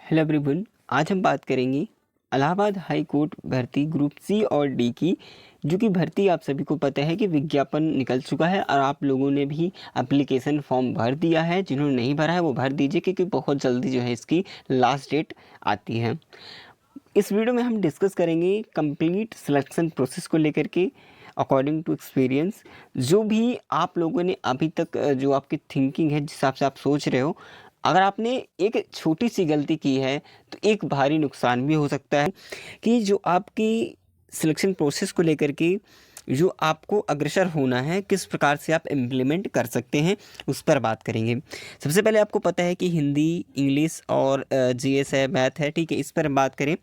Hello everyone. आज हम बात करेंगे इलाहाबाद हाई कोर्ट भर्ती ग्रुप सी और डी की, जो कि भर्ती आप सभी को पता है कि विज्ञापन निकल चुका है और आप लोगों ने भी एप्लीकेशन फॉर्म भर दिया है। जिन्होंने नहीं भरा है वो भर दीजिए, क्योंकि बहुत जल्दी जो है इसकी लास्ट डेट आती है। इस वीडियो में हम डिस्कस करेंगे कंप्लीट सिलेक्शन प्रोसेस को लेकर के अकॉर्डिंग टू एक्सपीरियंस। जो भी आप लोगों ने अभी तक जो आपकी थिंकिंग है, जिस हिसाब से आप सोच रहे हो, अगर आपने एक छोटी सी गलती की है तो एक भारी नुकसान भी हो सकता है। कि जो आपकी सिलेक्शन प्रोसेस को लेकर के जो आपको अग्रसर होना है, किस प्रकार से आप इम्प्लीमेंट कर सकते हैं, उस पर बात करेंगे। सबसे पहले आपको पता है कि हिंदी, इंग्लिश और जीएस है, मैथ है, ठीक है। इस पर हम बात करें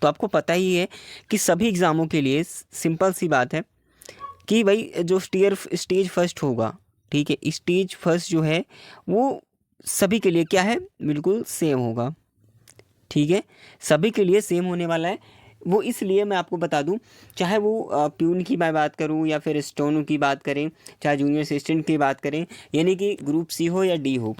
तो आपको पता ही है कि सभी एग्ज़ामों के लिए सिंपल सी बात है कि भाई जो स्टेज फर्स्ट होगा, ठीक है, स्टेज फर्स्ट जो है वो सभी के लिए क्या है, बिल्कुल सेम होगा। ठीक है, सभी के लिए सेम होने वाला है। वो इसलिए मैं आपको बता दूं, चाहे वो प्यून की मैं बात करूं या फिर स्टोनो की बात करें, चाहे जूनियर असिस्टेंट की बात करें, यानी कि ग्रुप सी हो या डी हो,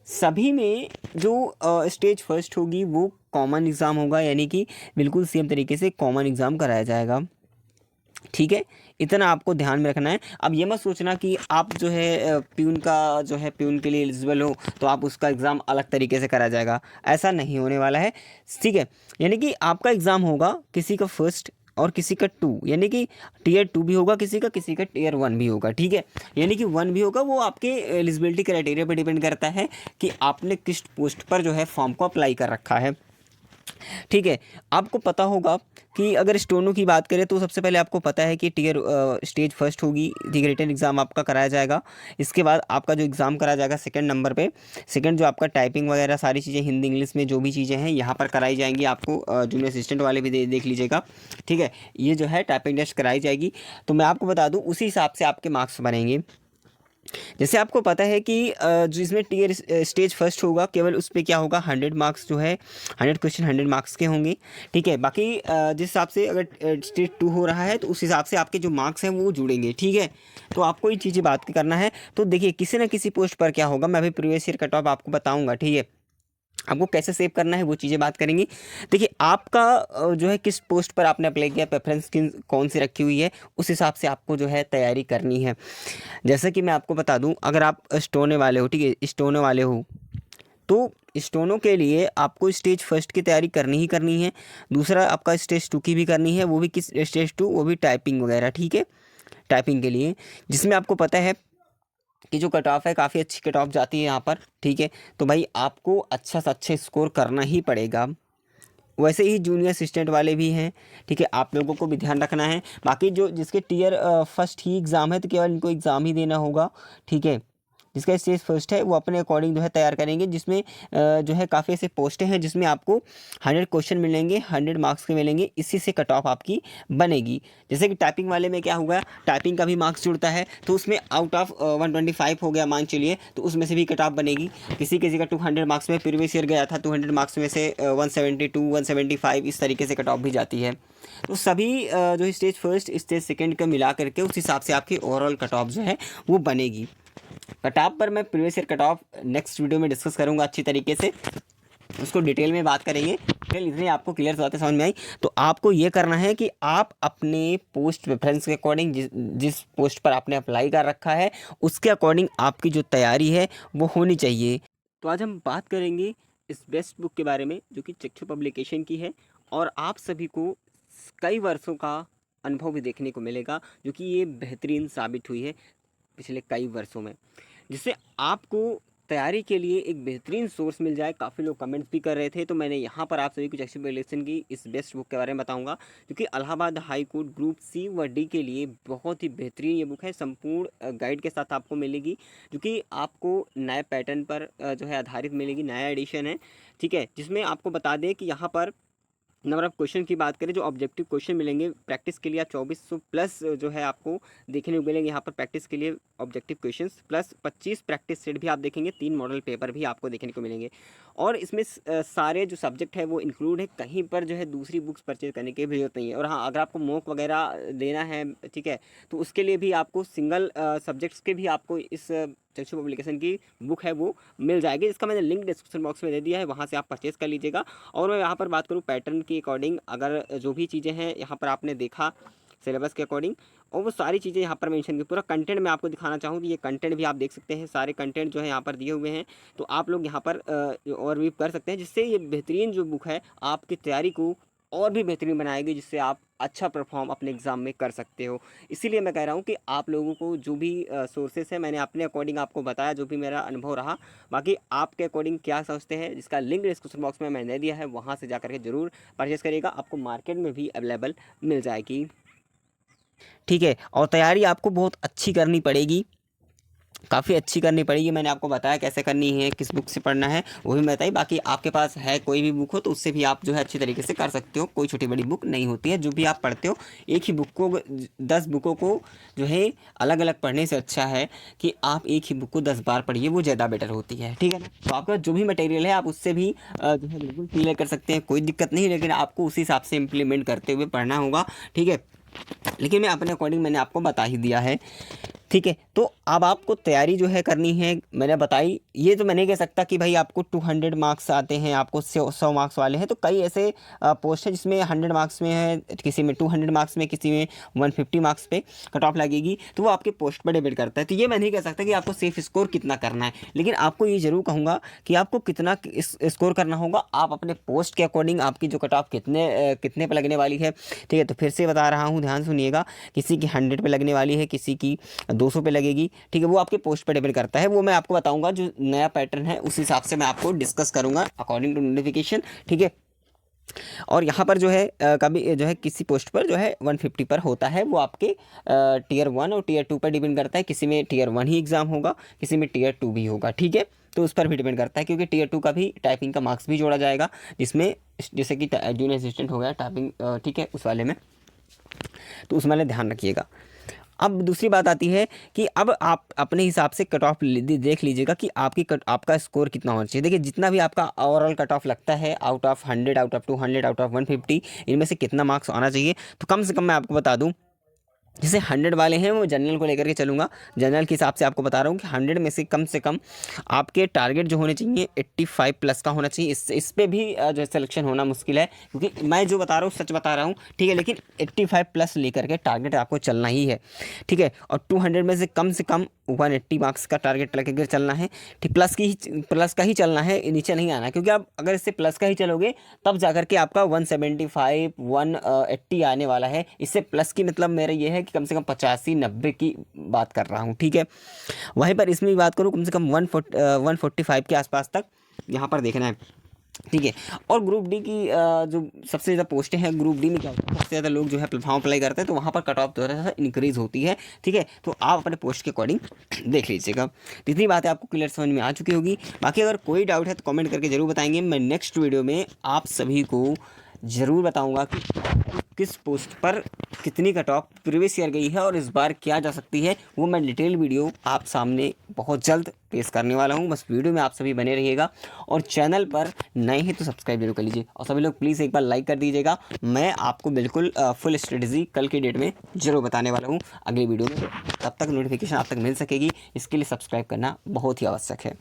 सभी में जो स्टेज फर्स्ट होगी वो कॉमन एग्ज़ाम होगा, यानी कि बिल्कुल सेम तरीके से कॉमन एग्ज़ाम कराया जाएगा। ठीक है, इतना आपको ध्यान में रखना है। अब ये मत सोचना कि आप जो है प्यून का जो है प्यून के लिए एलिजिबल हो तो आप उसका एग्ज़ाम अलग तरीके से कराया जाएगा, ऐसा नहीं होने वाला है। ठीक है, यानी कि आपका एग्ज़ाम होगा किसी का फर्स्ट और किसी का टू, यानी कि टीयर टू भी होगा किसी का टीयर वन भी होगा। ठीक है, यानी कि वन भी होगा, वो आपके एलिजिबिलिटी क्राइटेरिया पर डिपेंड करता है कि आपने किस पोस्ट पर जो है फॉर्म को अप्लाई कर रखा है। ठीक है, आपको पता होगा कि अगर स्टोनो की बात करें तो सबसे पहले आपको पता है कि स्टेज फर्स्ट होगी, ठीक है, रिटन एग्ज़ाम आपका कराया जाएगा। इसके बाद आपका जो एग्ज़ाम कराया जाएगा सेकंड नंबर पे, सेकंड जो आपका टाइपिंग वगैरह सारी चीज़ें हिंदी इंग्लिश में जो भी चीज़ें हैं यहाँ पर कराई जाएंगी। आपको जूनियर असिस्टेंट वाले भी देख लीजिएगा। ठीक है, ये जो है टाइपिंग टेस्ट कराई जाएगी। तो मैं आपको बता दूँ, उसी हिसाब से आपके मार्क्स बनेंगे। जैसे आपको पता है कि जिसमें टीयर स्टेज फर्स्ट होगा, केवल उस पर क्या होगा, 100 मार्क्स जो है, 100 क्वेश्चन 100 मार्क्स के होंगे। ठीक है, बाकी जिस हिसाब से अगर स्टेज टू हो रहा है तो उस हिसाब से आपके जो मार्क्स हैं वो जुड़ेंगे। ठीक है, तो आपको ये चीज़ें बात करना है। तो देखिए, किसी न किसी पोस्ट पर क्या होगा, मैं अभी प्रीवियस ईयर कट ऑफ आपको बताऊँगा। ठीक है, आपको कैसे सेव करना है वो चीज़ें बात करेंगे। देखिए, आपका जो है किस पोस्ट पर आपने अप्लाई किया, प्रेफरेंस किन कौन सी रखी हुई है, उस हिसाब से आपको जो है तैयारी करनी है। जैसे कि मैं आपको बता दूं, अगर आप स्टोने वाले हो, ठीक है, स्टोनो वाले हो, तो स्टोनो के लिए आपको स्टेज फर्स्ट की तैयारी करनी ही करनी है। दूसरा आपका स्टेज टू की भी करनी है, वो भी किस स्टेज टू, वो भी टाइपिंग वगैरह। ठीक है, टाइपिंग के लिए जिसमें आपको पता है कि जो कट ऑफ है काफ़ी अच्छी कट ऑफ जाती है यहाँ पर। ठीक है, तो भाई आपको अच्छा से अच्छा स्कोर करना ही पड़ेगा। वैसे ही जूनियर असिस्टेंट वाले भी हैं। ठीक है, आप लोगों को भी ध्यान रखना है। बाकी जो जिसके टीयर फर्स्ट ही एग्ज़ाम है तो केवल इनको एग्ज़ाम ही देना होगा। ठीक है, जिसका स्टेज फर्स्ट है वो अपने अकॉर्डिंग जो है तैयार करेंगे, जिसमें जो है काफ़ी ऐसे पोस्टें हैं जिसमें आपको 100 क्वेश्चन मिलेंगे, 100 मार्क्स के मिलेंगे, इसी से कट ऑफ आपकी बनेगी। जैसे कि टाइपिंग वाले में क्या हुआ, टाइपिंग का भी मार्क्स जुड़ता है, तो उसमें आउट ऑफ 125 हो गया मान चलिए, तो उसमें से भी कट ऑफ बनेगी। किसी किसी का 200 मार्क्स में प्रीवियस ईयर गया था, 200 मार्क्स में से 172 175 इस तरीके से कट ऑफ भी जाती है। तो सभी जो स्टेज फर्स्ट स्टेज सेकेंड का मिला करके उस हिसाब से आपकी ओवरऑल कट ऑफ जो है वो बनेगी। कट ऑफ पर मैं previous year cut off next video में डिस्कस करूंगा अच्छी तरीके से, उसको डिटेल में बात करेंगे। फिर इतनी आपको क्लियर बातें समझ में आई। तो आपको ये करना है कि आप अपने पोस्ट प्रेफरेंस के अकॉर्डिंग जिस पोस्ट पर आपने अप्लाई कर रखा है उसके अकॉर्डिंग आपकी जो तैयारी है वो होनी चाहिए। तो आज हम बात करेंगे इस बेस्ट बुक के बारे में, जो कि चक्षु पब्लिकेशन की है, और आप सभी को कई वर्षों का अनुभव भी देखने को मिलेगा, जो कि ये बेहतरीन साबित हुई है पिछले कई वर्षों में, जिससे आपको तैयारी के लिए एक बेहतरीन सोर्स मिल जाए। काफ़ी लोग कमेंट्स भी कर रहे थे, तो मैंने यहाँ पर आप सभी को चक्षु पब्लिकेशन की इस बेस्ट बुक के बारे में बताऊंगा, क्योंकि Allahabad high court group C व डी के लिए बहुत ही बेहतरीन ये बुक है। संपूर्ण गाइड के साथ आपको मिलेगी, जो कि आपको नए पैटर्न पर जो है आधारित मिलेगी, नया एडिशन है। ठीक है, जिसमें आपको बता दें कि यहाँ पर नंबर ऑफ क्वेश्चन की बात करें, जो ऑब्जेक्टिव क्वेश्चन मिलेंगे प्रैक्टिस के लिए, 2400 प्लस जो है आपको देखने को मिलेंगे यहाँ पर प्रैक्टिस के लिए objective questions, plus 25 practice set भी आप देखेंगे, 3 मॉडल पेपर भी आपको देखने को मिलेंगे। और इसमें सारे जो सब्जेक्ट है वो इंक्लूड है, कहीं पर जो है दूसरी बुक्स परचेज करने की भी जरूरत नहीं है। और हाँ, अगर आपको मॉक वगैरह देना है, ठीक है, तो उसके लिए भी आपको सिंगल सब्जेक्ट्स के भी आपको इस चक्षु पब्लिकेशन की बुक है वो मिल जाएगी, जिसका मैंने लिंक डिस्क्रिप्शन बॉक्स में दे दिया है, वहाँ से आप परचेज़ कर लीजिएगा। और मैं यहाँ पर बात करूँ पैटर्न की अकॉर्डिंग, अगर जो भी चीज़ें हैं यहाँ पर आपने देखा सिलेबस के अकॉर्डिंग, और वो सारी चीज़ें यहाँ पर मेंशन की, पूरा कंटेंट मैं आपको दिखाना चाहूँ तो ये कंटेंट भी आप देख सकते हैं, सारे कंटेंट जो है यहाँ पर दिए हुए हैं, तो आप लोग यहाँ पर और भी कर सकते हैं, जिससे ये बेहतरीन जो बुक है आपकी तैयारी को और भी बेहतरीन बनाएगी, जिससे आप अच्छा परफॉर्म अपने एग्ज़ाम में कर सकते हो। इसीलिए मैं कह रहा हूँ कि आप लोगों को जो भी सोर्सेस है मैंने अपने अकॉर्डिंग आपको बताया, जो भी मेरा अनुभव रहा, बाकी आपके अकॉर्डिंग क्या सोचते हैं, जिसका लिंक डिस्क्रिप्शन बॉक्स में मैंने दिया है, वहाँ से जा करके ज़रूर परचेज़ करिएगा, आपको मार्केट में भी अवेलेबल मिल जाएगी। ठीक है, और तैयारी आपको बहुत अच्छी करनी पड़ेगी, काफ़ी अच्छी करनी पड़ेगी। मैंने आपको बताया कैसे करनी है, किस बुक से पढ़ना है वो भी बताइए। बाकी आपके पास है कोई भी बुक हो तो उससे भी आप जो है अच्छी तरीके से कर सकते हो, कोई छोटी बड़ी बुक नहीं होती है। जो भी आप पढ़ते हो एक ही बुक को 10 बुकों को जो है अलग अलग पढ़ने से अच्छा है कि आप एक ही बुक को 10 बार पढ़िए, वो ज़्यादा बेटर होती है। ठीक है ना, तो आपका जो भी मटेरियल है आप उससे भी जो है बिल्कुल क्लियर कर सकते हैं, कोई दिक्कत नहीं, लेकिन आपको उसी हिसाब से इम्प्लीमेंट करते हुए पढ़ना होगा। ठीक है, लेकिन मैं अपने अकॉर्डिंग मैंने आपको बता ही दिया है। ठीक है, तो अब आपको तैयारी जो है करनी है, मैंने बताई। ये तो मैं नहीं कह सकता कि भाई आपको 200 मार्क्स आते हैं, आपको 100 मार्क्स वाले हैं, तो कई ऐसे पोस्ट है जिसमें 100 मार्क्स में है, किसी में 200 मार्क्स में, किसी में 150 मार्क्स पे कट ऑफ लगेगी, तो वो आपके पोस्ट पर डिपेंड करता है। तो ये मैं नहीं कह सकता कि आपको सेफ स्कोर कितना करना है, लेकिन आपको ये जरूर कहूँगा कि आपको कितना स्कोर करना होगा, आप अपने पोस्ट के अकॉर्डिंग आपकी जो कट ऑफ कितने पे लगने वाली है। ठीक है, तो फिर से बता रहा हूँ, ध्यान सुनिएगा, किसी की 100 पे लगने वाली है, किसी की 200 पे लगेगी। ठीक है, वो आपके पोस्ट पर डिपेंड करता है, वो मैं आपको बताऊंगा, जो नया पैटर्न है उस हिसाब से मैं आपको डिस्कस करूंगा अकॉर्डिंग टू नोटिफिकेशन। ठीक है, और यहाँ पर जो है कभी जो है किसी पोस्ट पर जो है 150 पर होता है, वो आपके टीयर 1 और टीयर 2 पर डिपेंड करता है। किसी में टीयर 1 ही एग्ज़ाम होगा, किसी में टीयर 2 भी होगा। ठीक है, तो उस पर भी डिपेंड करता है, क्योंकि टीयर 2 का भी टाइपिंग का मार्क्स भी जोड़ा जाएगा, जिसमें जैसे कि जूनियर असिस्टेंट हो गया टाइपिंग, ठीक है, उस वाले में, तो उस वाले ध्यान रखिएगा। अब दूसरी बात आती है कि अब आप अपने हिसाब से कट ऑफ देख लीजिएगा कि आपका स्कोर कितना होना चाहिए। देखिए, जितना भी आपका ओवरऑल कट ऑफ लगता है, out of 100, out of 200, out of 150, इनमें से कितना मार्क्स आना चाहिए, तो कम से कम मैं आपको बता दूं, जैसे 100 वाले हैं वो जनरल को लेकर के चलूँगा। जनरल के हिसाब से आपको बता रहा हूँ कि 100 में से कम आपके टारगेट जो होने चाहिए 85 प्लस का होना चाहिए। इस पे भी जो है सिलेक्शन होना मुश्किल है, क्योंकि मैं जो बता रहा हूँ सच बता रहा हूँ। ठीक है, लेकिन 85 प्लस लेकर के टारगेट आपको चलना ही है। ठीक है, और 200 में से कम 180 मार्क्स का टारगेट लेकर चलना है। ठीक, प्लस का ही चलना है, नीचे नहीं आना, क्योंकि आप अगर इससे प्लस का ही चलोगे तब जाकर के आपका 175 180 आने वाला है। इससे प्लस की मतलब मेरा ये है कि कम से कम 85-90 की बात कर रहा हूँ। ठीक है, वहीं पर इसमें भी बात करूँ कम से कम 145 के आसपास तक यहाँ पर देखना है। ठीक है, और ग्रुप डी की जो सबसे ज़्यादा पोस्टें हैं, ग्रुप डी में क्या होता है, सबसे ज़्यादा लोग जो है फॉर्म अप्लाई करते हैं, तो वहाँ पर कट ऑफ थोड़ा सा इंक्रीज होती है। ठीक है, तो आप अपने पोस्ट के अकॉर्डिंग देख लीजिएगा। तो इतनी बातें आपको क्लियर समझ में आ चुकी होगी। बाकी अगर कोई डाउट है तो कमेंट करके ज़रूर बताएंगे। मैं नेक्स्ट वीडियो में आप सभी को ज़रूर बताऊंगा कि किस पोस्ट पर कितनी कट ऑफ प्रीवियस ईयर गई है और इस बार क्या जा सकती है, वो मैं डिटेल वीडियो आप सामने बहुत जल्द पेश करने वाला हूं। बस वीडियो में आप सभी बने रहिएगा, और चैनल पर नए हैं तो सब्सक्राइब जरूर कर लीजिए, और सभी लोग प्लीज़ एक बार लाइक कर दीजिएगा। मैं आपको बिल्कुल फुल स्ट्रेटजी कल की डेट में ज़रूर बताने वाला हूँ अगली वीडियो में। तब तक नोटिफिकेशन आप तक मिल सकेगी, इसके लिए सब्सक्राइब करना बहुत ही आवश्यक है।